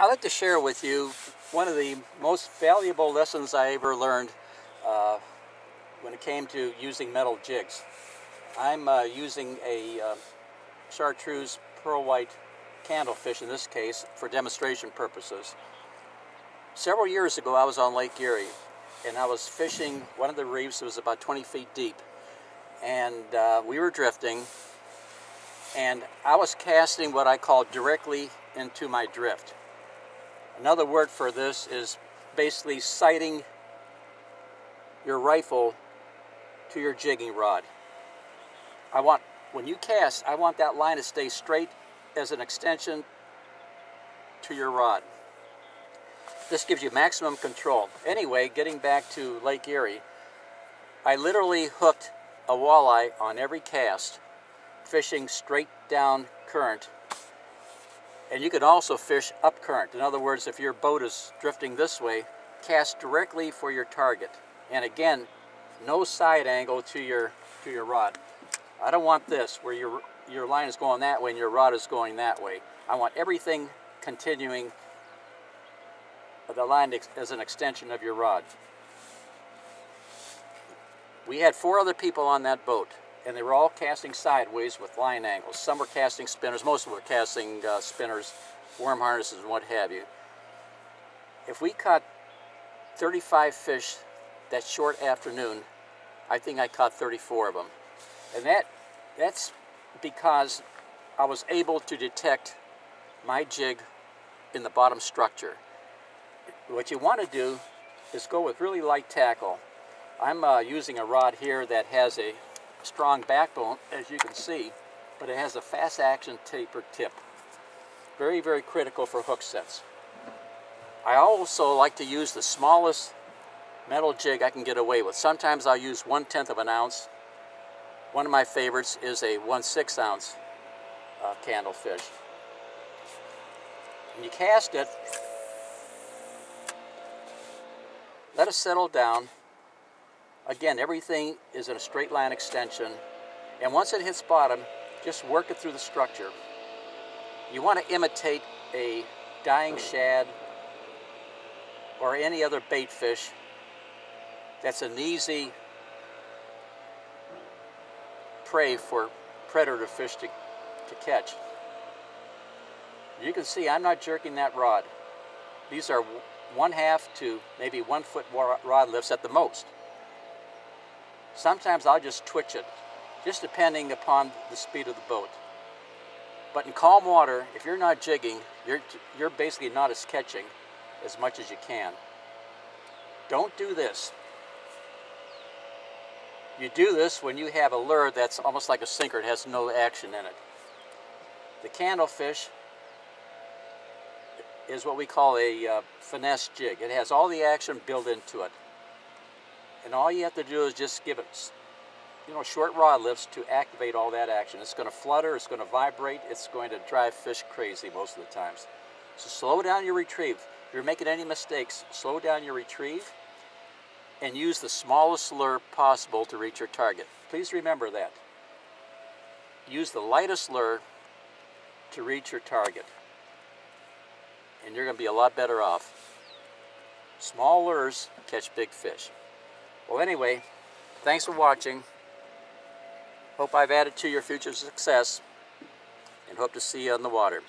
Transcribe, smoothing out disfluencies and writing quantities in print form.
I'd like to share with you one of the most valuable lessons I ever learned when it came to using metal jigs. I'm using a chartreuse pearl white Kandlefish in this case for demonstration purposes. Several years ago I was on Lake Erie and I was fishing one of the reefs that was about 20 feet deep, and we were drifting, and I was casting what I call directly into my drift. Another word for this is basically sighting your rifle to your jigging rod. When you cast, I want that line to stay straight as an extension to your rod. This gives you maximum control. Anyway, getting back to Lake Erie, I literally hooked a walleye on every cast, fishing straight down current. And you can also fish up current. In other words, if your boat is drifting this way, cast directly for your target. And again, no side angle to your rod. I don't want this where your line is going that way and your rod is going that way. I want everything continuing the line as an extension of your rod. We had 4 other people on that boat, and they were all casting sideways with line angles. Some were casting spinners, most of them were casting spinners, worm harnesses, and what have you. If we caught 35 fish that short afternoon, I think I caught 34 of them. And that's because I was able to detect my jig in the bottom structure. What you want to do is go with really light tackle. I'm using a rod here that has a strong backbone, as you can see, but it has a fast action tapered tip. Very, very critical for hook sets. I also like to use the smallest metal jig I can get away with. Sometimes I'll use 1/10 of an ounce. One of my favorites is a 1/6 ounce Kandlefish. When you cast it, let it settle down. Again, everything is in a straight line extension, and once it hits bottom, just work it through the structure. You want to imitate a dying shad or any other bait fish. That's an easy prey for predator fish to catch. You can see I'm not jerking that rod. These are 1/2 to maybe 1 foot rod lifts at the most. Sometimes I'll just twitch it, just depending upon the speed of the boat. But in calm water, if you're not jigging, you're basically not as catching as much as you can. Don't do this. You do this when you have a lure that's almost like a sinker. It has no action in it. The Kandlefish is what we call a finesse jig. It has all the action built into it. And all you have to do is just give it, short rod lifts to activate all that action. It's going to flutter, it's going to vibrate, it's going to drive fish crazy most of the times. So slow down your retrieve. If you're making any mistakes, slow down your retrieve and use the smallest lure possible to reach your target. Please remember that. Use the lightest lure to reach your target, and you're going to be a lot better off. Small lures catch big fish. Well, anyway, thanks for watching. Hope I've added to your future success, and hope to see you on the water.